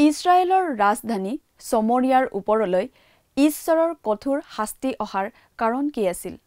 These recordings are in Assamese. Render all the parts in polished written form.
ইছৰাইলৰ ৰাজধানী সমৰিয়াৰ ওপৰলৈ ঈশ্বৰৰ কঠোৰ শাস্তি অহাৰ কাৰণ কি আছিল?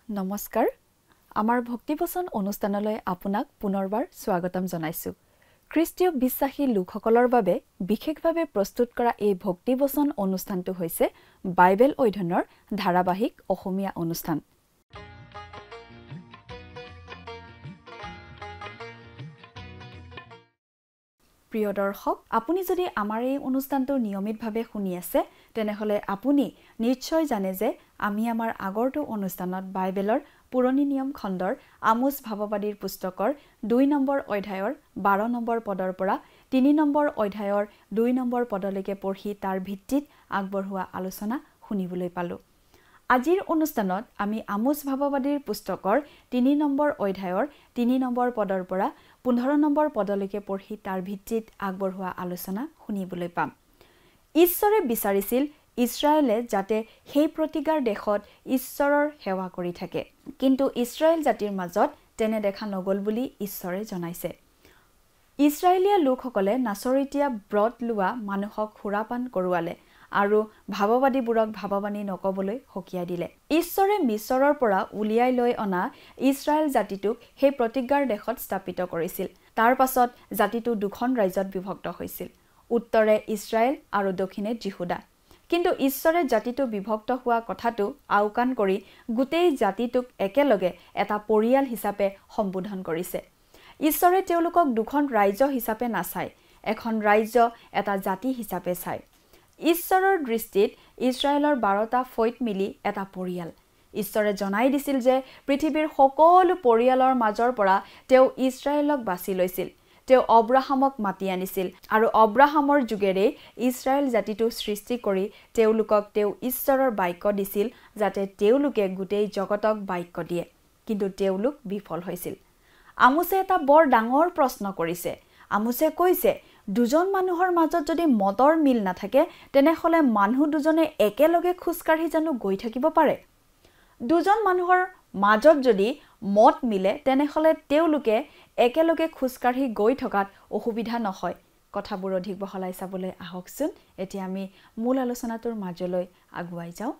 নমস্কাৰ, আমাৰ ভক্তিবচন অনুষ্ঠানলৈ আপোনাক পুনৰবাৰ স্বাগতম জনাইছো। খ্ৰীষ্টীয় বিশ্বাসী লোকসকলৰ বাবে বিশেষভাৱে প্ৰস্তুত কৰা এই ভক্তিবচন অনুষ্ঠানটো হৈছে বাইবেল অধ্যয়নৰ ধাৰাবাহিক অসমীয়া অনুষ্ঠান। প্ৰিয় দৰ্শক, আপুনি যদি আমাৰ এই অনুষ্ঠানটো নিয়মিতভাৱে শুনি আছে তেনেহলে আপুনি নিশ্চয় জানে যে আমি আমাৰ আগৰটো অনুষ্ঠানত বাইবেলৰ পুৰণি নিয়ম খণ্ডৰ আমোছ ভাৱবাদীৰ পুস্তকৰ 2 নম্বৰ অধ্যায়ৰ 12 নম্বৰ পদৰ পৰা 3 নম্বৰ অধ্যায়ৰ 2 নম্বৰ পদলৈকে পঢ়ি তাৰ ভিত্তিত আগবঢ়োৱা আলোচনা শুনিবলৈ পালো। আজিৰ অনুষ্ঠানত আমি আমোছ ভাৱবাদীৰ পুস্তকৰ 3 নম্বৰ অধ্যায়ৰ 3 নম্বৰ পদৰ পৰা 15 নম্বৰ পদলৈকে পঢ়ি তাৰ ভিত্তিত আগবঢ়োৱা আলোচনা শুনিবলৈ পাম। ঈশ্বৰে বিচাৰিছিল ইছৰাইলে যাতে সেই প্ৰতিজ্ঞাৰ দেশত ঈশ্বৰৰ সেৱা কৰি থাকে, কিন্তু ইছৰাইল জাতিৰ মাজত তেনে দেখা নগল বুলি ঈশ্বৰে জনাইছে। ইছৰাইলীয়া লোকসকলে নাচৰিতীয়া ব্ৰত লোৱা মানুহক সুৰাপান কৰোৱালে আৰু ভাৱবাদীবোৰক ভাৱবাণী নকবলৈ সকীয়াই দিলে। ঈশ্বৰে মিছৰৰ পৰা উলিয়াই লৈ অনা ইছৰাইল জাতিটোক সেই প্ৰতিজ্ঞাৰ দেশত স্থাপিত কৰিছিল। তাৰ পাছত জাতিটো দুখন ৰাজ্যত বিভক্ত হৈছিল, উত্তৰে ইছৰাইল আৰু দক্ষিণে যিহুদা। কিন্তু ঈশ্বৰে জাতিটো বিভক্ত হোৱা কথাটো আওকাণ কৰি গোটেই জাতিটোক একেলগে এটা পৰিয়াল হিচাপে সম্বোধন কৰিছে। ঈশ্বৰে তেওঁলোকক দুখন ৰাজ্য হিচাপে নাচায়, এখন ৰাজ্য এটা জাতি হিচাপে চায়। ঈশ্বৰৰ দৃষ্টিত ইছৰাইলৰ 12টা ফৈত মিলি এটা পৰিয়াল। ঈশ্বৰে জনাই দিছিল যে পৃথিৱীৰ সকলো পৰিয়ালৰ মাজৰ পৰা তেওঁ ইছৰাইলক বাছি লৈছিল। তেওঁ অব্ৰাহামক মাতি আনিছিল আৰু অব্ৰাহামৰ যুগেৰে ইছৰাইল জাতিটো সৃষ্টি কৰি তেওঁলোকক তেওঁ ঈশ্বৰৰ বাক্য দিছিল যাতে তেওঁলোকে গোটেই জগতক বাক্য দিয়ে। কিন্তু তেওঁলোক বিফল হৈছিল। আমোছে এটা বৰ ডাঙৰ প্ৰশ্ন কৰিছে। আমোছে কৈছে, দুজন মানুহৰ মাজত যদি মতৰ মিল নাথাকে তেনেহ'লে মানুহ দুজনে একেলগে খোজকাঢ়ি জানো গৈ থাকিব পাৰে? দুজন মানুহৰ মাজত যদি মত মিলে তেনেহ'লে তেওঁলোকে একেলগে খোজকাঢ়ি গৈ থকাত অসুবিধা নহয়। কথাবোৰ অধিক বহলাই চাবলৈ আহকচোন। এতিয়া আমি মূল আলোচনাটোৰ মাজলৈ আগুৱাই যাওঁ।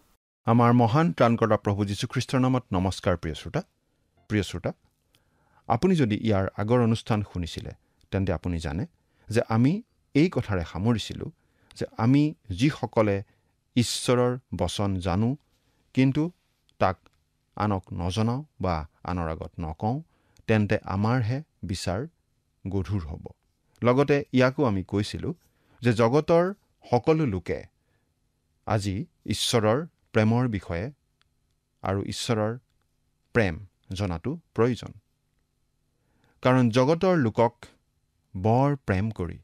আমাৰ মহান ত্ৰাণকৰ্তা প্ৰভু যীশুখ্ৰীষ্টৰ নামত নমস্কাৰ। প্ৰিয় শ্ৰোতা, আপুনি যদি ইয়াৰ আগৰ অনুষ্ঠান শুনিছিলে তেন্তে আপুনি জানে যে আমি এই কথাৰে সামৰিছিলোঁ যে আমি যিসকলে ঈশ্বৰৰ বচন জানো কিন্তু তাক আনক নজনাওঁ বা আনৰ আগত নকওঁ, তেন্তে আমাৰহে বিচাৰ গধুৰ হ'ব। লগতে ইয়াকো আমি কৈছিলোঁ যে জগতৰ সকলো লোকে আজি ঈশ্বৰৰ প্ৰেমৰ বিষয়ে আৰু ঈশ্বৰৰ প্ৰেম জনাটো প্ৰয়োজন। কাৰণ জগতৰ লোকক বৰ প্ৰেম কৰি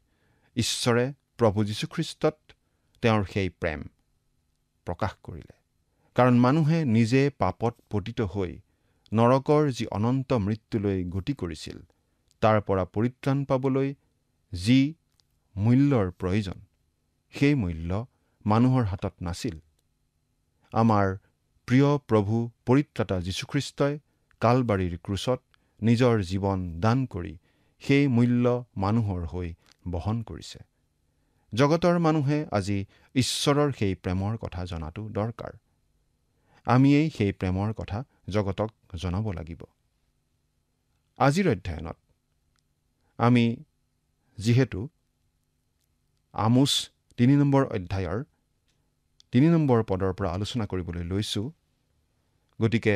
ঈশ্বৰে প্ৰভু যীশুখ্ৰীষ্টত তেওঁৰ সেই প্ৰেম প্ৰকাশ কৰিলে। কাৰণ মানুহে নিজে পাপত পতিত হৈ নৰকৰ যি অনন্ত মৃত্যুলৈ গতি কৰিছিল, তাৰ পৰা পৰিত্ৰাণ পাবলৈ যি মূল্যৰ প্ৰয়োজন, সেই মূল্য মানুহৰ হাতত নাছিল। আমাৰ প্ৰিয় প্ৰভু পৰিত্ৰাতা যীশুখ্ৰীষ্টই কালবাৰীৰ ক্ৰুচত নিজৰ জীৱন দান কৰি সেই মূল্য মানুহৰ হৈ বহন কৰিছে। জগতৰ মানুহে আজি ঈশ্বৰৰ সেই প্ৰেমৰ কথা জনাটো দৰকাৰ। আমিয়েই সেই প্ৰেমৰ কথা জগতক জনাব লাগিব। আজিৰ অধ্যয়নত আমি যিহেতু আমোছ 3 নম্বৰ অধ্যায়ৰ 3 নম্বৰ পদৰ পৰা আলোচনা কৰিবলৈ লৈছোঁ, গতিকে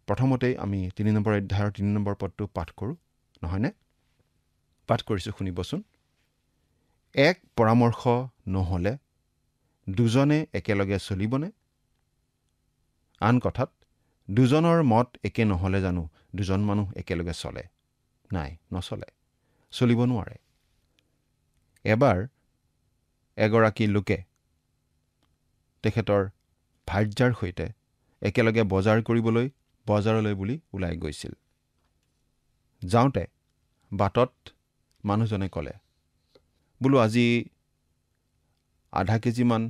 প্ৰথমতেই আমি 3 নম্বৰ অধ্যায়ৰ 3 নম্বৰ পদটো পাঠ কৰোঁ, নহয়নে? পাঠ কৰিছোঁ, শুনিবচোন। এক পৰামৰ্শ নহ'লে দুজনে একেলগে চলিবনে? আন কথাত, দুজনৰ মত একে নহ'লে জানো দুজন মানুহ একেলগে চলে? নাই, নচলে, চলিব নোৱাৰে। এবাৰ এগৰাকী লোকে তেখেতৰ ভাৰ্যাৰ সৈতে একেলগে বজাৰ কৰিবলৈ বজাৰলৈ বুলি ওলাই গৈছিল। যাওঁতে বাটত মানুহজনে ক'লে, বোলো আজি আধা কেজিমান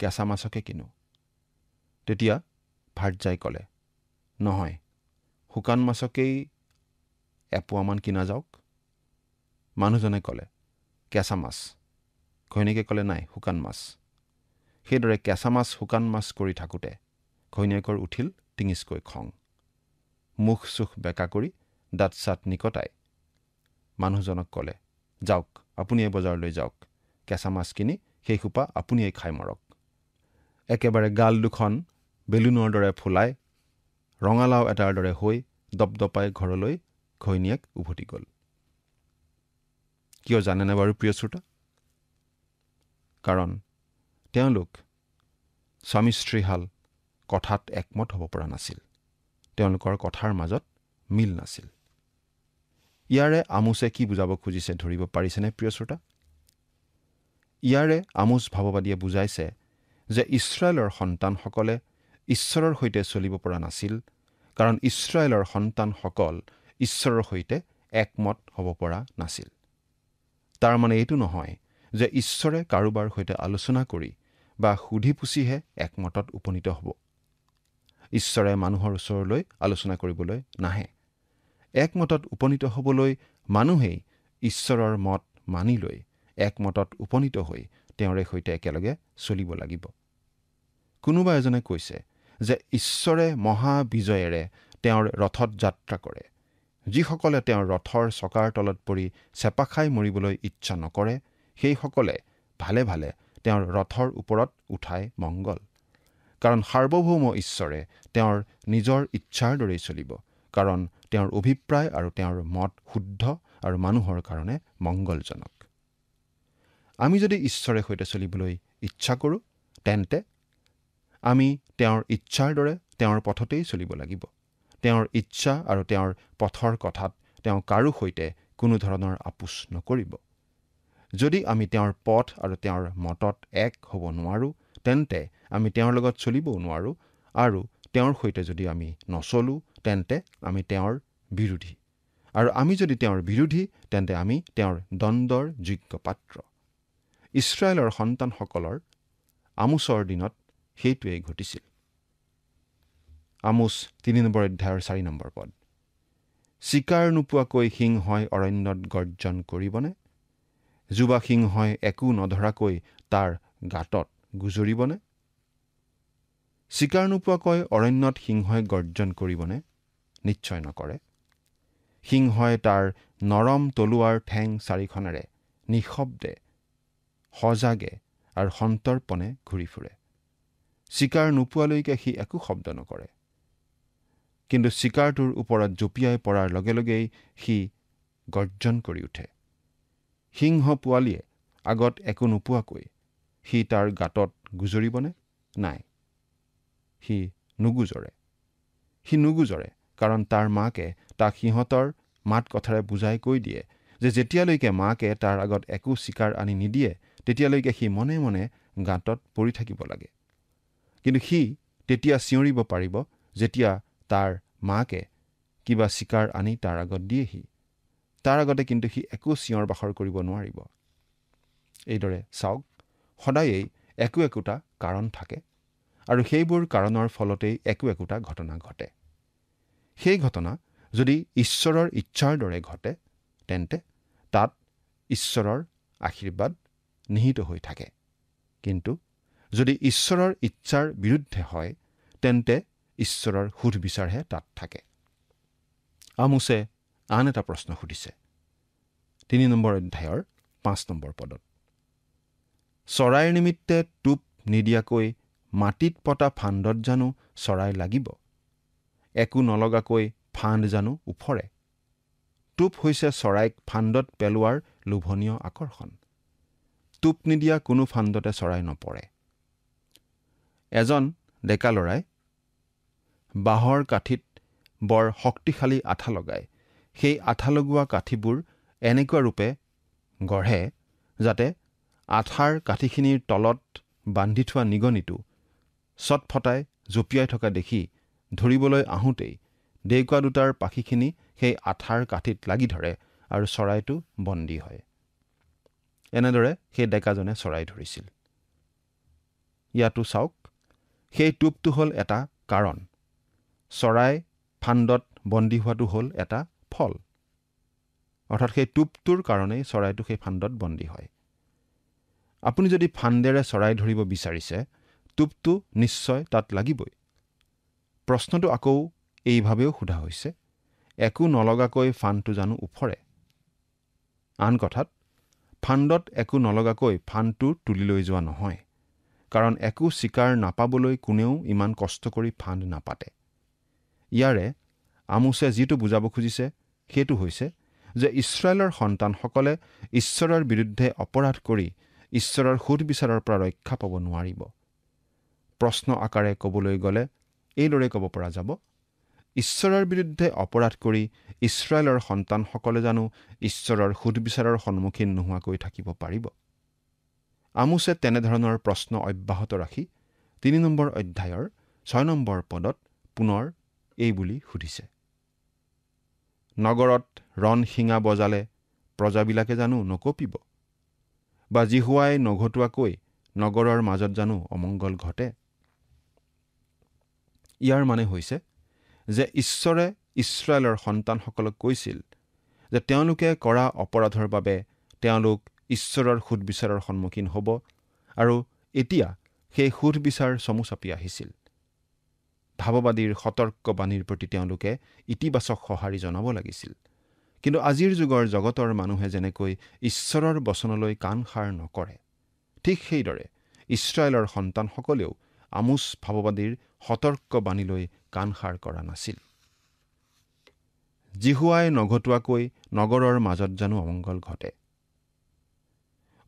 কেঁচা মাছকে কিনো। তেতিয়া ভাৰ্যাই ক'লে, নহয়, শুকান মাছকেই এপোৱামান কিনা যাওক। মানুহজনে ক'লে, কেঁচা মাছ। ঘৈণীয়েকে ক'লে, নাই, শুকান মাছ। সেইদৰে কেঁচা মাছ শুকান মাছ কৰি থাকোঁতে ঘৈণীয়েকৰ উঠিল টিঙিচকৈ খং। মুখ চুখ বেকা কৰি দাঁত চাত নিকটাই মানুহজনক ক'লে, যাওক, আপুনিয়ে বজাৰলৈ যাওক, কেঁচা মাছ কিনি সেইসোপা আপুনিয়ে খাই মৰক। একেবাৰে গাল দুখন বেলুনৰ দৰে ফুলাই ৰঙালাও এটাৰ দৰে হৈ দপদপাই ঘৰলৈ ঘৈণীয়েক উভতি গ'ল। কিয় জানেনে বাৰু প্ৰিয় শ্ৰোতা? কাৰণ তেওঁলোক স্বামী স্ত্ৰীহাল কথাত একমত হ'ব পৰা নাছিল। তেওঁলোকৰ কথাৰ মাজত মিল নাছিল। ইয়াৰে আমোছে কি বুজাব খুজিছে ধৰিব পাৰিছেনে প্ৰিয় শ্ৰোতা? ইয়াৰে আমোছ ভাৱবাদীয়ে বুজাইছে যে ইছৰাইলৰ সন্তানসকলে ঈশ্বৰৰ সৈতে চলিব পৰা নাছিল, কাৰণ ইছৰাইলৰ সন্তানসকল ঈশ্বৰৰ সৈতে একমত হ'ব পৰা নাছিল। তাৰ মানে এইটো নহয় যে ঈশ্বৰে কাৰোবাৰ সৈতে আলোচনা কৰি বা সুধি পুচিহে একমতত উপনীত হ'ব। ঈশ্বৰে মানুহৰ ওচৰলৈ আলোচনা কৰিবলৈ নাহে। একমতত উপনীত হ'বলৈ মানুহেই ঈশ্বৰৰ মত মানি লৈ একমতত উপনীত হৈ তেওঁৰে সৈতে একেলগে চলিব লাগিব। কোনোবা এজনে কৈছে যে ঈশ্বৰে মহাবিজয়েৰে তেওঁৰ ৰথত যাত্ৰা কৰে। যিসকলে তেওঁৰ ৰথৰ চকাৰ তলত পৰি চেপা খাই মৰিবলৈ ইচ্ছা নকৰে, সেইসকলে ভালে ভালে তেওঁৰ ৰথৰ ওপৰত উঠাই মংগল। কাৰণ সাৰ্বভৌম ঈশ্বৰে তেওঁৰ নিজৰ ইচ্ছাৰ দৰেই চলিব, কাৰণ তেওঁৰ অভিপ্ৰায় আৰু তেওঁৰ মত শুদ্ধ আৰু মানুহৰ কাৰণে মংগলজনক। আমি যদি ঈশ্বৰৰ সৈতে চলিবলৈ ইচ্ছা কৰোঁ, তেন্তে আমি তেওঁৰ ইচ্ছাৰ দৰে তেওঁৰ পথতেই চলিব লাগিব। তেওঁৰ ইচ্ছা আৰু তেওঁৰ পথৰ কথাত তেওঁ কাৰো সৈতে কোনো ধৰণৰ আপোচ নকৰিব। যদি আমি তেওঁৰ পথ আৰু তেওঁৰ মতত এক হ'ব নোৱাৰোঁ, তেন্তে আমি তেওঁৰ লগত চলিবও নোৱাৰোঁ, আৰু তেওঁৰ সৈতে যদি আমি নচলোঁ, তেন্তে আমি তেওঁৰ বিৰোধী। আৰু আমি যদি তেওঁৰ বিৰোধী, তেন্তে আমি তেওঁৰ দণ্ডৰ যোগ্য পাত্ৰ। ইছৰাইলৰ সন্তানসকলৰ আমোচৰ দিনত সেইটোৱেই ঘটিছিল। আমোচ 3 নম্বৰ অধ্যায়ৰ 4 নম্বৰ পদ। চিকাৰ নোপোৱাকৈ সিংহই অৰণ্যত গৰ্জন কৰিবনে? যুৱা সিংহই একো নধৰাকৈ তাৰ গাঁতত গুজৰিবনে? চিকাৰ নোপোৱাকৈ অৰণ্যত সিংহই গৰ্জন কৰিবনে? নিশ্চয় নকৰে। সিংহই তাৰ নৰম তলুৱাৰ ঠেং চাৰিখনেৰে নিঃশব্দে, সজাগে আৰু সন্তৰ্পণে ঘূৰি ফুৰে। চিকাৰ নোপোৱালৈকে সি একো শব্দ নকৰে। কিন্তু চিকাৰটোৰ ওপৰত জঁপিয়াই পৰাৰ লগে লগেই সি গৰ্জন কৰি উঠে। সিংহ পোৱালীয়ে আগত একো নোপোৱাকৈ সি তাৰ গাঁতত গুজৰিবনে? নাই, সি নুগুজৰে, কাৰণ তাৰ মাকে তাক সিহঁতৰ মাত কথাৰে বুজাই কৈ দিয়ে যে যেতিয়ালৈকে মাকে তাৰ আগত একো চিকাৰ আনি নিদিয়ে, তেতিয়ালৈকে সি মনে মনে গাঁতত পৰি থাকিব লাগে। কিন্তু সি তেতিয়া চিঞৰিব পাৰিব যেতিয়া তাৰ মাকে কিবা চিকাৰ আনি তাৰ আগত দিয়েহি। তাৰ আগতে কিন্তু সি একো চিঞৰ বাখৰ কৰিব নোৱাৰিব। এইদৰে চাওক, সদায়েই একো একোটা কাৰণ থাকে, আৰু সেইবোৰ কাৰণৰ ফলতেই একো একোটা ঘটনা ঘটে। সেই ঘটনা যদি ঈশ্বৰৰ ইচ্ছাৰ দৰে ঘটে, তেন্তে তাত ঈশ্বৰৰ আশীৰ্বাদ নিহিত হৈ থাকে। কিন্তু যদি ঈশ্বৰৰ ইচ্ছাৰ বিৰুদ্ধে হয়, তেন্তে ঈশ্বৰৰ সুধবিচাৰহে তাত থাকে। আমোছে আন এটা প্ৰশ্ন সুধিছে 3 নম্বৰ অধ্যায়ৰ 5 নম্বৰ পদত। চৰাইৰ নিমিত্তে টোপ নিদিয়াকৈ মাটিত পতা ফান্দত জানো চৰাই লাগিব? একো নলগাকৈ ফান্দ জানো উফৰে? টোপ হৈছে চৰাইক ফান্দত পেলোৱাৰ লোভনীয় আকৰ্ষণ। টোপ নিদিয়া কোনো ফান্দতে চৰাই নপৰে। এজন ডেকা ল'ৰাই বাঁহৰ কাঠিত বৰ শক্তিশালী আঠা লগাই সেই আঠা লগোৱা কাঠিবোৰ এনেকুৱা ৰূপে গঢ়ে যাতে আঠাৰ কাঠিখিনিৰ তলত বান্ধি থোৱা নিগনিটো চটফটাই জঁপিয়াই থকা দেখি ধৰিবলৈ আহোঁতেই ডেউকা দুটাৰ পাখিখিনি সেই আঠাৰ কাঠিত লাগি ধৰে আৰু চৰাইটো বন্দী হয়। এনেদৰে সেই ডেকাজনে চৰাই ধৰিছিল। ইয়াতো চাওক, সেই টোপটো হ'ল এটা কাৰণ, চৰাই ফান্দত বন্দী হোৱাটো হ'ল এটা ফল। অৰ্থাৎ সেই টোপটোৰ কাৰণেই চৰাইটো সেই ফান্দত বন্দী হয়। আপুনি যদি ফান্দেৰে চৰাই ধৰিব বিচাৰিছে, টোপটো নিশ্চয় তাত লাগিবই। প্ৰশ্নটো আকৌ এইভাৱেও সোধা হৈছে, একো নলগাকৈ ফান্দটো জানো উফৰে? আন কথাত, ফান্দত একো নলগাকৈ ফান্দটো তুলি লৈ যোৱা নহয়, কাৰণ একো চিকাৰ নাপাবলৈ কোনেও ইমান কষ্ট কৰি ফান্দ নাপাতে। ইয়াৰে আমোছে যিটো বুজাব খুজিছে সেইটো হৈছে যে ইছৰাইলৰ সন্তানসকলে ঈশ্বৰৰ বিৰুদ্ধে অপৰাধ কৰি ঈশ্বৰৰ সুধবিচাৰৰ পৰা ৰক্ষা পাব নোৱাৰিব। প্ৰশ্ন আকাৰে ক'বলৈ গ'লে এইদৰে ক'ব পৰা যাব, ঈশ্বৰৰ বিৰুদ্ধে অপৰাধ কৰি ইছৰাইলৰ সন্তানসকলে জানো ঈশ্বৰৰ সুধবিচাৰৰ সন্মুখীন নোহোৱাকৈ থাকিব পাৰিব? আমোছে তেনেধৰণৰ প্ৰশ্ন অব্যাহত ৰাখি 3 নম্বৰ অধ্যায়ৰ 6 নম্বৰ পদত পুনৰ এই বুলি সুধিছে, নগৰত ৰণ শিঙা বজালে প্ৰজাবিলাকে জানো নকঁপিব? বা জিহুৱাই নঘটোৱাকৈ নগৰৰ মাজত জানো অমংগল ঘটে? ইয়াৰ মানে হৈছে যে ঈশ্বৰে ইছৰাইলৰ সন্তানসকলক কৈছিল যে তেওঁলোকে কৰা অপৰাধৰ বাবে তেওঁলোক ঈশ্বৰৰ সুধবিচাৰৰ সন্মুখীন হ'ব, আৰু এতিয়া সেই সুধবিচাৰ চমু চাপি আহিছিল। ভাৱবাদীৰ সতৰ্কবাণীৰ প্ৰতি তেওঁলোকে ইতিবাচক সঁহাৰি জনাব লাগিছিল। কিন্তু আজিৰ যুগৰ জগতৰ মানুহে যেনেকৈ ঈশ্বৰৰ বচনলৈ কাণ সাৰ নকৰে, ঠিক সেইদৰে ইছৰাইলৰ সন্তানসকলেও আমোছ ভাৱবাদীৰ সতৰ্কবাণীলৈ কাণসাৰ কৰা নাছিল। জিহুৱাই নঘটোৱাকৈ নগৰৰ মাজত জানো অমংগল ঘটে?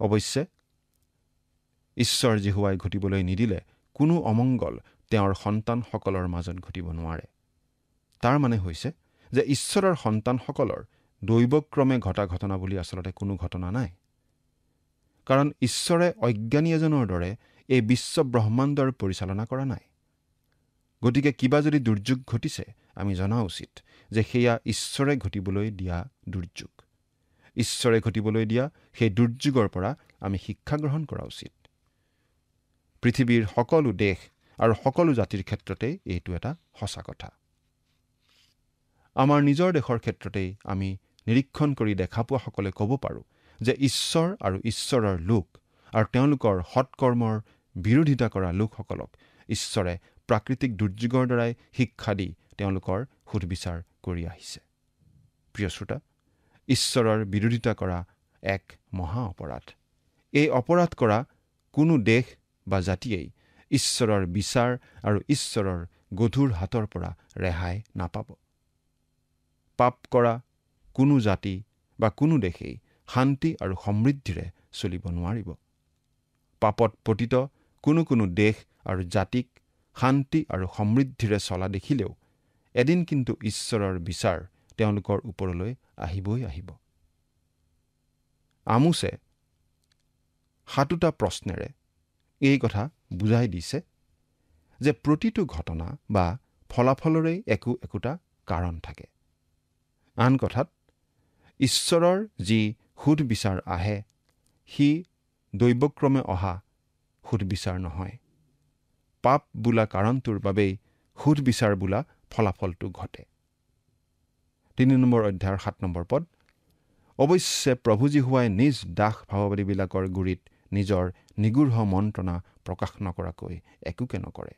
অৱশ্যে ঈশ্বৰ জিহুৱাই ঘটিবলৈ নিদিলে কোনো অমংগল তেওঁৰ সন্তানসকলৰ মাজত ঘটিব নোৱাৰে। তাৰ মানে হৈছে যে ঈশ্বৰৰ সন্তানসকলৰ দৈৱক্ৰমে ঘটা ঘটনা বুলি আচলতে কোনো ঘটনা নাই। কাৰণ ঈশ্বৰে অজ্ঞানী এজনৰ দৰে এই বিশ্ব ব্ৰহ্মাণ্ডৰ পৰিচালনা কৰা নাই। গতিকে কিবা যদি দুৰ্যোগ ঘটিছে আমি জনা উচিত যে সেয়া ঈশ্বৰে ঘটিবলৈ দিয়া দুৰ্যোগ। ঈশ্বৰে ঘটিবলৈ দিয়া সেই দুৰ্যোগৰ পৰা আমি শিক্ষা গ্ৰহণ কৰা উচিত। পৃথিৱীৰ সকলো দেশ আৰু সকলো জাতিৰ ক্ষেত্ৰতেই এইটো এটা সঁচা কথা। আমাৰ নিজৰ দেশৰ ক্ষেত্ৰতেই আমি নিৰীক্ষণ কৰি দেখা পোৱাসকলে ক'ব পাৰোঁ যে ঈশ্বৰ আৰু ঈশ্বৰৰ লোক আৰু তেওঁলোকৰ সৎকৰ্মৰ বিৰোধিতা কৰা লোকসকলক ঈশ্বৰে প্ৰাকৃতিক দুৰ্যোগৰ দ্বাৰাই শিক্ষা দি তেওঁলোকৰ সুধবিচাৰ কৰি আহিছে। প্ৰিয় শ্ৰোতা, ঈশ্বৰৰ বিৰোধিতা কৰা এক মহা অপৰাধ। এই অপৰাধ কৰা কোনো দেশ বা জাতিয়েই ঈশ্বৰৰ বিচাৰ আৰু ঈশ্বৰৰ গধুৰ হাতৰ পৰা ৰেহাই নাপাব। পাপ কৰা কোনো জাতি বা কোনো দেশেই শান্তি আৰু সমৃদ্ধিৰে চলিব নোৱাৰিব। পাপত পতিত কোনো দেশ আৰু জাতিক শান্তি আৰু সমৃদ্ধিৰে চলা দেখিলেও এদিন কিন্তু ঈশ্বৰৰ বিচাৰ তেওঁলোকৰ ওপৰলৈ আহিবই আহিব। আমোছে 7টা প্ৰশ্নেৰে এই কথা বুজাই দিছে যে প্ৰতিটো ঘটনা বা ফলাফলৰেই একোটা কাৰণ থাকে। আন কথাত ঈশ্বৰৰ যি সুধবিচাৰ আহে সি দৈৱক্ৰমে অহা সুধবিচাৰ নহয়। পাপ বোলা কাৰণটোৰ বাবেই সুধবিচাৰ বোলা ফলাফলটো ঘটে। 3 নম্বৰ অধ্যায়ৰ 7 নম্বৰ পদ, অৱশ্যে প্ৰভু জিহুৱাই নিজ দাস ভাৱবাদীবিলাকৰ গুৰিত নিজৰ নিগূঢ় মন্ত্ৰণা প্ৰকাশ নকৰাকৈ একোকে নকৰে।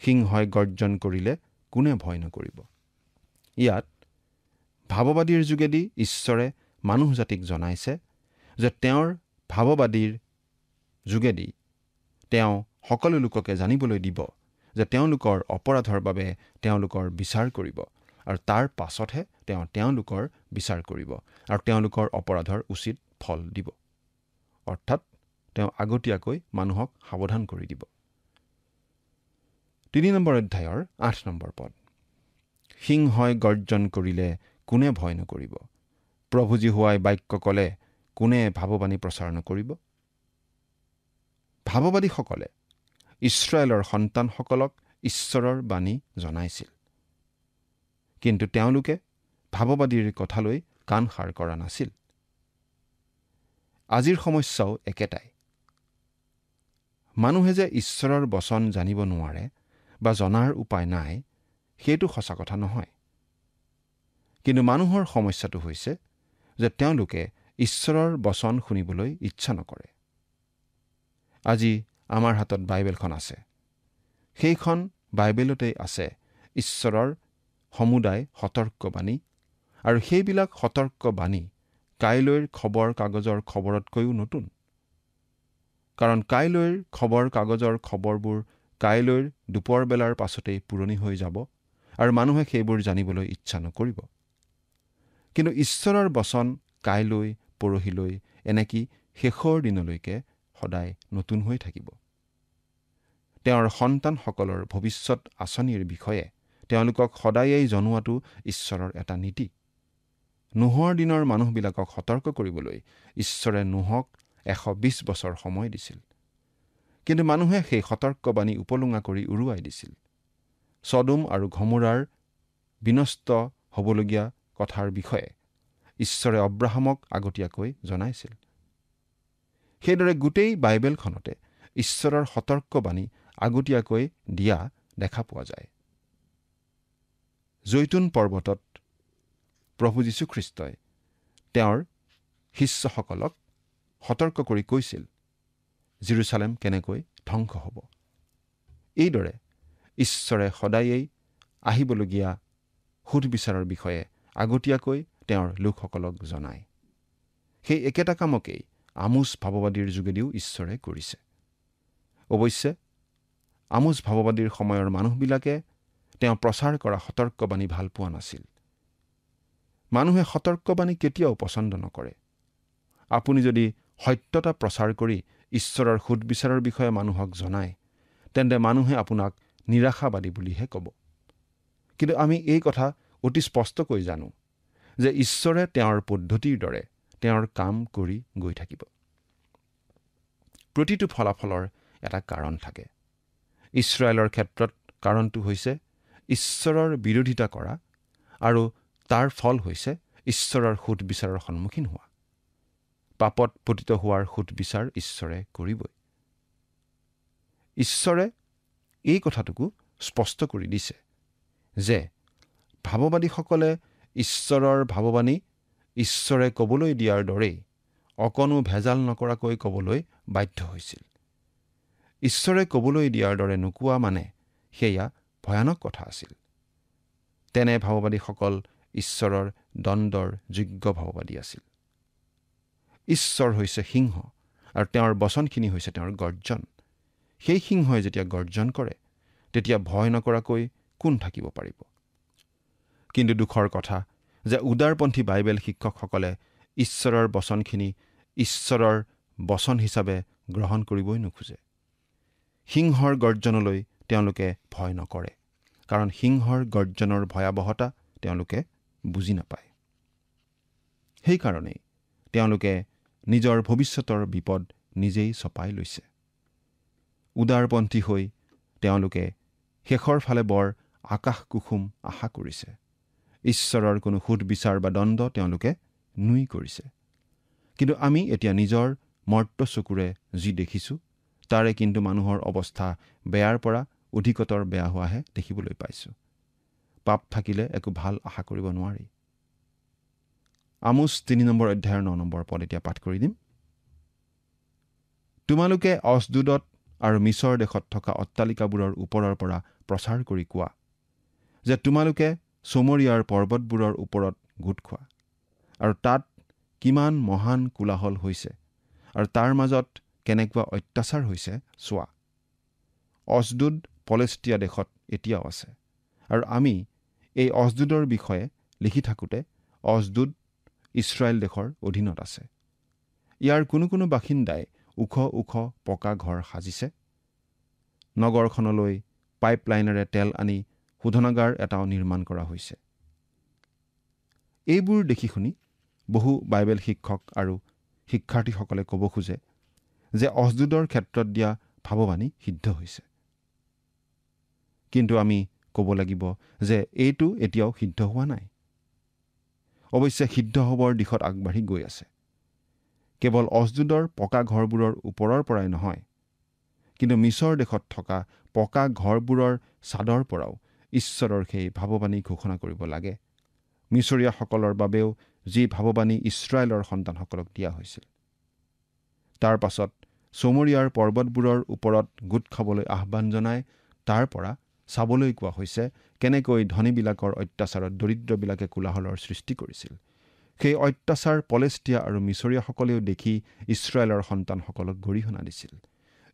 সিংহই গৰ্জন কৰিলে কোনে ভয় নকৰিব? ইয়াত ভাৱবাদীৰ যোগেদি ঈশ্বৰে মানুহ জাতিক জনাইছে যে তেওঁৰ ভাৱবাদীৰ যোগেদি তেওঁ সকলো লোককে জানিবলৈ দিব যে তেওঁলোকৰ অপৰাধৰ বাবে তেওঁলোকৰ বিচাৰ কৰিব আৰু তাৰ পাছতহে তেওঁলোকৰ বিচাৰ কৰিব আৰু তেওঁলোকৰ অপৰাধৰ উচিত ফল দিব। অৰ্থাৎ তেওঁ আগতীয়াকৈ মানুহক সাৱধান কৰি দিব। 3 নম্বৰ অধ্যায়ৰ 8 নম্বৰ পদ, সিংহই গৰ্জন কৰিলে কোনে ভয় নকৰিব? প্ৰভু জিহুৱাই বাক্য ক'লে কোনে ভাৱবাণী প্ৰচাৰ নকৰিব? ভাৱবাদীসকলে ইছৰাইলৰ সন্তানসকলক ঈশ্বৰৰ বাণী জনাইছিল, কিন্তু তেওঁলোকে ভাৱবাদীৰ কথালৈ কাণসাৰ কৰা নাছিল। আজিৰ সমস্যাও একেটাই। মানুহে যে ঈশ্বৰৰ বচন জানিব নোৱাৰে বা জনাৰ উপায় নাই সেইটো সঁচা কথা নহয়। কিন্তু মানুহৰ সমস্যাটো হৈছে যে তেওঁলোকে ঈশ্বৰৰ বচন শুনিবলৈ ইচ্ছা নকৰে। আজি আমাৰ হাতত বাইবেলখন আছে। সেইখন বাইবেলতেই আছে ঈশ্বৰৰ সমুদায় সতৰ্কবাণী আৰু সেইবিলাক সতৰ্কবাণী কাইলৈৰ খবৰ কাগজৰ খবৰতকৈও নতুন। কাৰণ কাইলৈৰ খবৰ কাগজৰ খবৰবোৰ কাইলৈৰ দুপৰ বেলাৰ পাছতেই পুৰণি হৈ যাব আৰু মানুহে সেইবোৰ জানিবলৈ ইচ্ছা নকৰিব। কিন্তু ঈশ্বৰৰ বচন কাইলৈ, পৰহিলৈ, এনেকি শেষৰ দিনলৈকে সদায় নতুন হৈ থাকিব। তেওঁৰ সন্তানসকলৰ ভৱিষ্যত আঁচনিৰ বিষয়ে তেওঁলোকক সদায়েই জনোৱাটো ঈশ্বৰৰ এটা নীতি। নোহৰ দিনৰ মানুহবিলাকক সতৰ্ক কৰিবলৈ ঈশ্বৰে নোহক 120 বছৰ সময় দিছিল। কিন্তু মানুহে সেই সতৰ্কবাণী উপলুঙা কৰি উৰুৱাই দিছিল। ছডম আৰু গমোৰাৰ বিনষ্ট হ'বলগীয়া কথাৰ বিষয়ে ঈশ্বৰে অব্ৰাহামক আগতীয়াকৈ জনাইছিল। সেইদৰে গোটেই বাইবেলখনতে ঈশ্বৰৰ সতৰ্কবাণী আগতীয়াকৈ দিয়া দেখা পোৱা যায়। জৈতুন পৰ্বতত প্ৰভু যীশুখ্ৰীষ্টই তেওঁৰ শিষ্যসকলক সতৰ্ক কৰি কৈছিল জেৰুজালেম কেনেকৈ ধ্বংস হ'ব। এইদৰে ঈশ্বৰে সদায়েই আহিবলগীয়া সুধবিচাৰৰ বিষয়ে আগতীয়াকৈ তেওঁৰ লোকসকলক জনায়। সেই একেটা কামকেই আমোচ ভাৱবাদীৰ যোগেদিও ঈশ্বৰে কৰিছে। অৱশ্যে আমোচ ভাৱবাদীৰ সময়ৰ মানুহবিলাকে তেওঁ প্ৰচাৰ কৰা সতৰ্কবাণী ভাল পোৱা নাছিল। মানুহে সতৰ্কবাণী কেতিয়াও পচন্দ নকৰে। আপুনি যদি সত্যতা প্ৰচাৰ কৰি ঈশ্বৰৰ সুদবিচাৰৰ বিষয়ে মানুহক জনায়, তেন্তে মানুহে আপোনাক নিৰাশাবাদী বুলিহে ক'ব। কিন্তু আমি এই কথা অতি স্পষ্টকৈ জানো যে ঈশ্বৰে তেওঁৰ পদ্ধতিৰ দৰে তেওঁৰ কাম কৰি গৈ থাকিব। প্ৰতিটো ফলাফলৰ এটা কাৰণ থাকে। ইছৰাইলৰ ক্ষেত্ৰত কাৰণটো হৈছে ঈশ্বৰৰ বিৰোধিতা কৰা, আৰু তাৰ ফল হৈছে ঈশ্বৰৰ সুদবিচাৰৰ সন্মুখীন হোৱা। পাপত পতিত হোৱাৰ সুদবিচাৰ ঈশ্বৰে কৰিবই। ঈশ্বৰে এই কথাটোকো স্পষ্ট কৰি দিছে যে ভাৱবাদীসকলে ঈশ্বৰৰ ভাৱবাণী ঈশ্বৰে ক'বলৈ দিয়াৰ দৰেই অকণো ভেজাল নকৰাকৈ ক'বলৈ বাধ্য হৈছিল। ঈশ্বৰে ক'বলৈ দিয়াৰ দৰে নোকোৱা মানে সেয়া ভয়ানক কথা আছিল। তেনে ভাৱবাদীসকল ঈশ্বৰৰ দণ্ডৰ যোগ্য ভাৱবাদী আছিল। ঈশ্বৰ হৈছে সিংহ, আৰু তেওঁৰ বচনখিনি হৈছে তেওঁৰ গৰ্জন। সেই সিংহই যেতিয়া গৰ্জন কৰে, তেতিয়া ভয় নকৰাকৈ কোন থাকিব পাৰিব? কিন্তু দুখৰ কথা যে উদাৰপন্থী বাইবেল শিক্ষকসকলে ঈশ্বৰৰ বচনখিনি ঈশ্বৰৰ বচন হিচাপে গ্ৰহণ কৰিবই নোখোজে। সিংহৰ গৰ্জনলৈ তেওঁলোকে ভয় নকৰে, কাৰণ সিংহৰ গৰ্জনৰ ভয়াৱহতা তেওঁলোকে বুজি নাপায়। সেইকাৰণেই তেওঁলোকে নিজৰ ভৱিষ্যতৰ বিপদ নিজেই চপাই লৈছে। উদাৰপন্থী হৈ তেওঁলোকে শেষৰ ফালে বৰ আকাশ কুসুম আশা কৰিছে। ঈশ্বৰৰ কোনো সুদবিচাৰ বা দণ্ড তেওঁলোকে নুই কৰিছে। কিন্তু আমি এতিয়া নিজৰ মৰ্ত চকুৰে যি দেখিছোঁ, তাৰে কিন্তু মানুহৰ অৱস্থা বেয়াৰ পৰা অধিকতৰ বেয়া হোৱাহে দেখিবলৈ পাইছোঁ। পাপ থাকিলে একো ভাল আশা কৰিব নোৱাৰি। আমোচ 3 নম্বৰ অধ্যায়ৰ 9 নম্বৰ পদ এতিয়া পাঠ কৰি দিম। তোমালোকে অছদোদত আৰু মিছৰ দেশত থকা অট্টালিকাবোৰৰ ওপৰৰ পৰা প্ৰচাৰ কৰি কোৱা যে তোমালোকে চমৰীয়াৰ পৰ্বতবোৰৰ ওপৰত গোট খোৱা, আৰু তাত কিমান মহান কোলাহল হৈছে, আৰু তাৰ মাজত কেনেকুৱা অত্যাচাৰ হৈছে চোৱা। অছদোদ পলেষ্টিয়া দেশত এতিয়াও আছে, আৰু আমি এই অছদোদৰ বিষয়ে লিখি থাকোঁতে অছদোদ ইছৰাইল দেশৰ অধীনত আছে। ইয়াৰ কোনো কোনো বাসিন্দাই ওখ ওখ পকা ঘৰ সাজিছে। নগৰখনলৈ পাইপলাইনেৰে তেল আনি শোধনাগাৰ এটাও নিৰ্মাণ কৰা হৈছে। এইবোৰ দেখি শুনি বহু বাইবেল শিক্ষক আৰু শিক্ষাৰ্থীসকলে ক'ব খোজে যে অছদোদৰ ক্ষেত্ৰত দিয়া ভাৱবাণী সিদ্ধ হৈছে। কিন্তু আমি ক'ব লাগিব যে এইটো এতিয়াও সিদ্ধ হোৱা নাই। অৱশ্যে সিদ্ধ হ'বৰ দিশত আগবাঢ়ি গৈ আছে। কেৱল অছদোদৰ পকা ঘৰবোৰৰ ওপৰৰ পৰাই নহয়, কিন্তু মিছৰ দেশত থকা পকা ঘৰবোৰৰ ছাদৰ পৰাও ঈশ্বৰৰ সেই ভাৱবাণী ঘোষণা কৰিব লাগে, মিছৰীয়াসকলৰ বাবেও যি ভাৱবাণী ইছৰাইলৰ সন্তানসকলক দিয়া হৈছিল। তাৰ পাছত চমৰীয়াৰ পৰ্বতবোৰৰ ওপৰত গোট খাবলৈ আহ্বান জনাই তাৰ পৰা চাবলৈ কোৱা হৈছে কেনেকৈ ধনীবিলাকৰ অত্যাচাৰত দৰিদ্ৰবিলাকে কোলাহলৰ সৃষ্টি কৰিছিল। সেই অত্যাচাৰ পলেষ্টিয়া আৰু মিছৰীয়াসকলেও দেখি ইছৰাইলৰ সন্তানসকলক গৰিহণা দিছিল।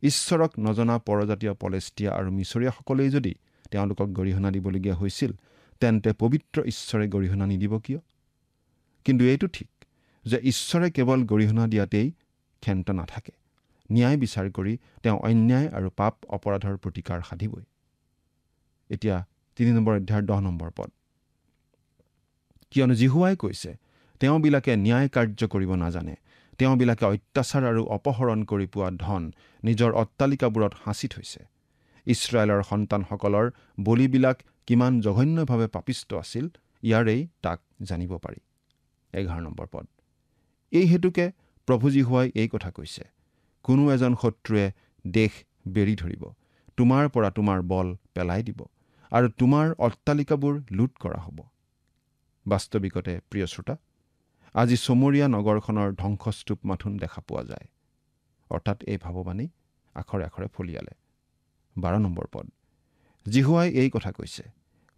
ঈশ্বৰক নজনা পৰজাতীয় পলেষ্টিয়া আৰু মিছৰীয়াসকলেই যদি তেওঁলোকক গৰিহণা দিবলগীয়া হৈছিল, তেন্তে পবিত্ৰ ঈশ্বৰে গৰিহণা নিদিব কিয়? কিন্তু এইটো ঠিক যে ঈশ্বৰে কেৱল গৰিহণা দিয়াতেই ক্ষান্ত নাথাকে। ন্যায় বিচাৰ কৰি তেওঁ অন্যায় আৰু পাপ অপৰাধৰ প্ৰতিকাৰ সাধিবই। এতিয়া 3 নম্বৰ অধ্যায়ৰ 10 নম্বৰ পদ। কিয়নো জিহুৱাই কৈছে, তেওঁবিলাকে ন্যায় কাৰ্য কৰিব নাজানে, তেওঁবিলাকে অত্যাচাৰ আৰু অপহৰণ কৰি পোৱা ধন নিজৰ অট্টালিকাবোৰত সাঁচি থৈছে। ইছৰাইলৰ সন্তানসকলৰ বলিবিলাক কিমান জঘন্যভাৱে পাপিষ্ট আছিল, ইয়াৰেই তাক জানিব পাৰি। 11 নম্বৰ পদ। এই হেতুকে প্ৰভু জিহুৱাই এই কথা কৈছে, কোনো এজন শত্ৰুৱে দেশ বেৰি ধৰিব, তোমাৰ পৰা তোমাৰ বল পেলাই দিব, আৰু তোমাৰ অট্টালিকাবোৰ লুট কৰা হ'ব। বাস্তৱিকতে প্ৰিয় শ্ৰোতা, আজি চমৰীয়া নগৰখনৰ ধ্বংসস্তূপ মাথোন দেখা পোৱা যায়। অৰ্থাৎ এই ভাৱবাণী আখৰে আখৰে ফলিয়ালে। 12 নম্বৰ পদ। জিহুৱাই এই কথা কৈছে,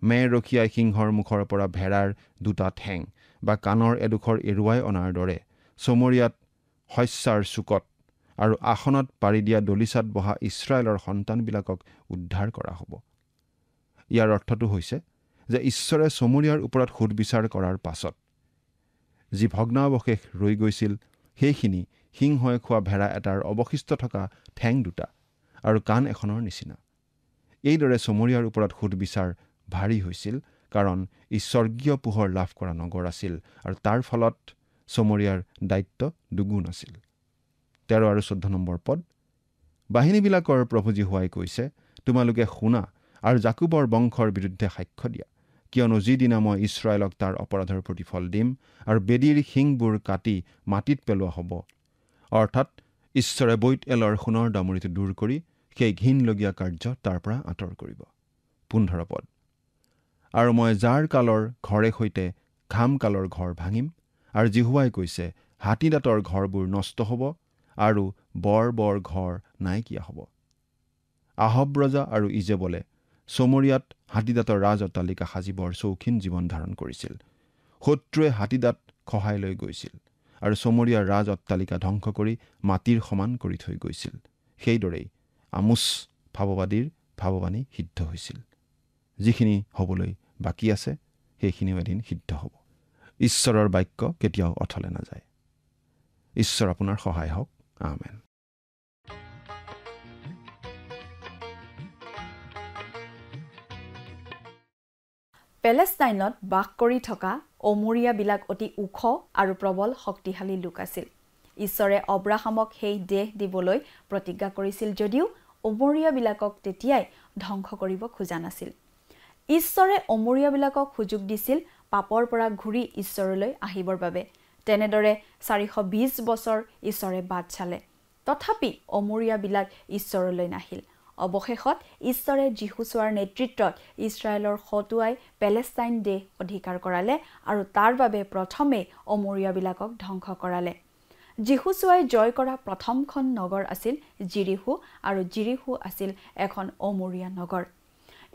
মেৰ ৰখীয়াই সিংহৰ মুখৰ পৰা ভেড়াৰ 2টা ঠেং বা কাণৰ এডোখৰ এৰুৱাই অনাৰ দৰে চমৰীয়াত শস্যাৰ চুকত আৰু আসনত পাৰি দিয়া দলিচাত বহা ইছৰাইলৰ সন্তানবিলাকক উদ্ধাৰ কৰা হ'ব। ইয়াৰ অৰ্থটো হৈছে যে ঈশ্বৰে চমৰীয়াৰ ওপৰত সুদবিচাৰ কৰাৰ পাছত যি ভগ্নাৱশেষ ৰৈ গৈছিল সেইখিনি সিংহই খোৱা ভেড়া এটাৰ অৱশিষ্ট থকা ঠেং দুটা আৰু কাণ এখনৰ নিচিনা। এইদৰে চমৰীয়াৰ ওপৰত সুদবিচাৰ ভাৰী হৈছিল, কাৰণ ই স্বৰ্গীয় পোহৰ লাভ কৰা নগৰ আছিল আৰু তাৰ ফলত চমৰীয়াৰ দায়িত্ব দুগুণ আছিল। 13 আৰু 14 নম্বৰ পদ। বাহিনীবিলাকৰ প্ৰভু যীহুৱাই কৈছে, তোমালোকে শুনা আৰু জাকুবৰ বংশৰ বিৰুদ্ধে সাক্ষ্য দিয়া, কিয়নো যিদিনা মই ইছৰাইলক তাৰ অপৰাধৰ প্ৰতিফল দিম আৰু বেদীৰ শিংবোৰ কাটি মাটিত পেলোৱা হ'ব, অৰ্থাৎ ঈশ্বৰে বৈত এলৰ সোণৰ দামৰিটো দূৰ কৰি সেই ঘিনলগীয়া কাৰ্য তাৰ পৰা আঁতৰ কৰিব। 15 পদ। আৰু মই জাৰ কালৰ ঘৰে সৈতে ঘাম কালৰ ঘৰ ভাঙিম, আৰু যীহুৱাই কৈছে, হাতীদাঁতৰ ঘৰবোৰ নষ্ট হ'ব আৰু বৰ বৰ ঘৰ নাইকিয়া হ'ব। আহব ৰজা আৰু ইজেবলে চমৰীয়াত হাতীদাঁতৰ ৰাজ অট্টালিকা সাজিবৰ চৌখিন জীৱন ধাৰণ কৰিছিল। শত্ৰুৱে হাতীদাঁত খহাই লৈ গৈছিল আৰু চমৰীয়াৰ ৰাজ অট্টালিকা ধ্বংস কৰি মাটিৰ সমান কৰি থৈ গৈছিল। সেইদৰেই আমোচ ভাৱবাদীৰ ভাৱবাণী সিদ্ধ হৈছিল। যিখিনি হ'বলৈ বাকী আছে সেইখিনিও এদিন সিদ্ধ হ'ব। ঈশ্বৰৰ বাক্য কেতিয়াও অথলে নাযায়। ঈশ্বৰ আপোনাৰ সহায় হওক। আমেন। পেলেষ্টাইনত বাস কৰি থকা অমৰীয়াবিলাক অতি ওখ আৰু প্ৰবল শক্তিশালী লোক আছিল। ঈশ্বৰে অব্ৰাহামক সেই দেশ দিবলৈ প্ৰতিজ্ঞা কৰিছিল যদিও অমৰীয়াবিলাকক তেতিয়াই ধ্বংস কৰিব খোজা নাছিল। ঈশ্বৰে অমৰীয়াবিলাকক সুযোগ দিছিল পাপৰ পৰা ঘূৰি ঈশ্বৰলৈ আহিবৰ বাবে। তেনেদৰে 420 বছৰ ঈশ্বৰে বাট চালে, তথাপি অমৰীয়াবিলাক ঈশ্বৰলৈ নাহিল। অৱশেষত ঈশ্বৰে যীশুছোৱাৰ নেতৃত্বত ইছৰাইলৰ হতুৱাই পেলেষ্টাইন দেশ অধিকাৰ কৰালে আৰু তাৰ বাবে প্ৰথমে অমৰীয়াবিলাকক ধ্বংস কৰালে। যীশুছোৱাই জয় কৰা প্ৰথমখন নগৰ আছিল জিৰিহু, আৰু জিৰিহু আছিল এখন অমৰীয়া নগৰ।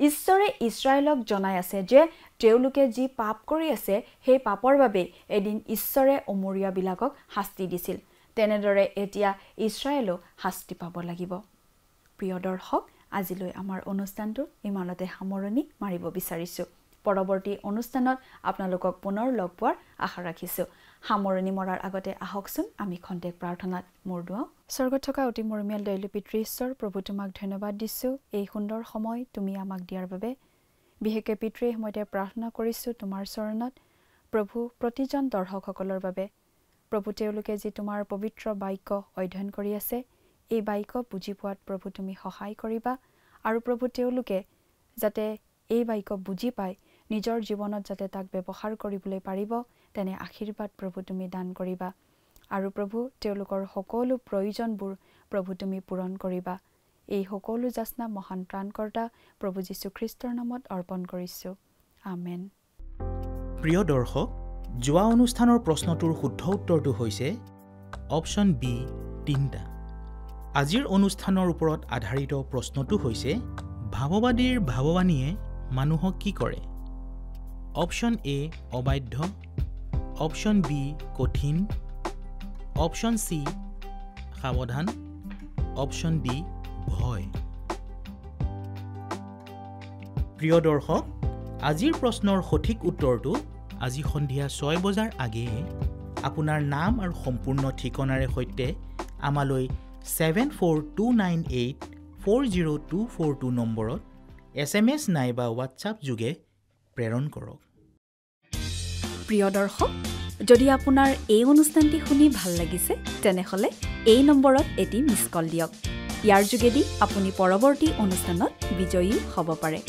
ঈশ্বৰে ইছৰাইলক জনাই আছে যে তেওঁলোকে যি পাপ কৰি আছে সেই পাপৰ বাবে এদিন ঈশ্বৰে অমৰীয়াবিলাকক শাস্তি দিছিল। তেনেদৰে এতিয়া ইছৰাইলো শাস্তি পাব লাগিব। প্ৰিয় দৰ্শক, আজিলৈ আমাৰ অনুষ্ঠানটো ইমানতে সামৰণি মাৰিব বিচাৰিছোঁ। পৰৱৰ্তী অনুষ্ঠানত আপোনালোকক পুনৰ লগ পোৱাৰ আশা ৰাখিছোঁ। সামৰণি মৰাৰ আগতে আহকচোন আমি খন্তেক প্ৰাৰ্থনাত মূৰ দুৱাওঁ। স্বৰ্গত থকা অতি মৰমীয়াল দয়ালু পিতৃ ঈশ্বৰ, প্ৰভু তোমাক ধন্যবাদ দিছোঁ এই সুন্দৰ সময় তুমি আমাক দিয়াৰ বাবে। বিশেষকৈ পিতৃ এই সময়তে প্ৰাৰ্থনা কৰিছোঁ তোমাৰ চৰণত, প্ৰভু প্ৰতিজন দৰ্শকসকলৰ বাবে। প্ৰভু তেওঁলোকে যি তোমাৰ পবিত্ৰ বাক্য অধ্যয়ন কৰি আছে, এই বাক্য বুজি পোৱাত প্ৰভু তুমি সহায় কৰিবা, আৰু প্ৰভু তেওঁলোকে যাতে এই বাক্য বুজি পায় নিজৰ জীৱনত যাতে তাক ব্যৱহাৰ কৰিবলৈ পাৰিব, তেনে আশীৰ্বাদ প্ৰভু তুমি দান কৰিবা। আৰু প্ৰভু তেওঁলোকৰ সকলো প্ৰয়োজনবোৰ প্ৰভু তুমি পূৰণ কৰিবা। এই সকলো যাচনা মহান ত্ৰাণকৰ্তা প্ৰভু যীশুখ্ৰীষ্টৰ নামত অৰ্পণ কৰিছোঁ। আমেন। প্ৰিয় দৰ্শক, যোৱা অনুষ্ঠানৰ প্ৰশ্নটোৰ শুদ্ধ উত্তৰটো হৈছে অপশ্যন বি 3টা। আজিৰ অনুষ্ঠানৰ ওপৰত আধাৰিত প্ৰশ্নটো হৈছে ভাৱবাদীৰ ভাৱবাণীয়ে মানুহক কি কৰে? অপশ্যন এ অবাধ্য, অপশ্যন বি কঠিন, অপশ্যন চি সাৱধান, অপশ্যন ডি ভয়। প্ৰিয় দৰ্শক, আজিৰ প্ৰশ্নৰ সঠিক উত্তৰটো আজি সন্ধিয়া 6 বজাৰ আগেয়ে আপোনাৰ নাম আৰু সম্পূৰ্ণ ঠিকনাৰে সৈতে আমালৈ 7429840242 নম্বৰত SMS নাইবা হোৱাটছআপ যোগে প্ৰেৰণ কৰক। প্ৰিয় দৰ্শক, যদি আপোনাৰ এই অনুষ্ঠানটি শুনি ভাল লাগিছে তেনেহ'লে এই নম্বৰত এটি মিছ কল দিয়ক। ইয়াৰ যোগেদি আপুনি পৰৱৰ্তী অনুষ্ঠানত বিজয়ী হ'ব পাৰে।